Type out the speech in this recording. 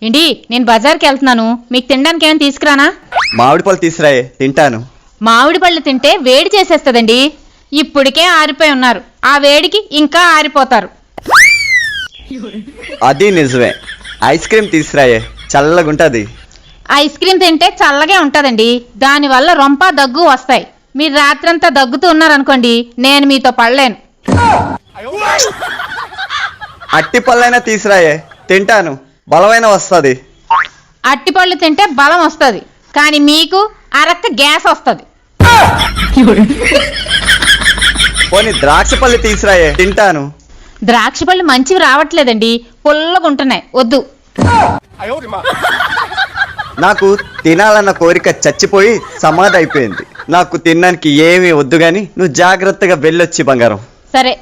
ఏంటి నేను బజార్కి వెళ్తున్నాను, మీకు తినడానికి ఏమైనా తీసుకురానా? మామిడి పళ్ళు తీసురాయే, తింటాను. మామిడి పళ్ళు తింటే వేడి చేసేస్తదండి. ఇప్పటికే ఆరిపోయి ఉన్నారు, ఆ వేడికి ఇంకా ఆరిపోతారు. అది నిజమే. ఐస్ క్రీమ్ తీసురాయే, చల్లగుంటది. ఐస్ క్రీమ్ తింటే చల్లగే ఉంటదండి, దానివల్ల రొంప దగ్గు వస్తాయి. మీరు రాత్రంతా దగ్గుతూ ఉన్నారనుకోండి, నేను మీతో పడలేను. అట్టి పళ్ళైనా తీసురాయే, తింటాను. బలమైన వస్తుంది. అట్టిపళ్ళు తింటే బలం వస్తుంది, కానీ మీకు అరక్క గ్యాస్ వస్తుంది. పోనీ ద్రాక్ష పళ్ళు తీసురాయే, తింటాను. ద్రాక్ష పళ్ళు మంచివి రావట్లేదండి, పుల్లగుంటున్నాయి, వద్దు. నాకు తినాలన్న కోరిక చచ్చిపోయి సమాధి అయిపోయింది. నాకు తినడానికి ఏమీ వద్దు గాని నువ్వు జాగ్రత్తగా వెళ్ళొచ్చి బంగారం. సరే.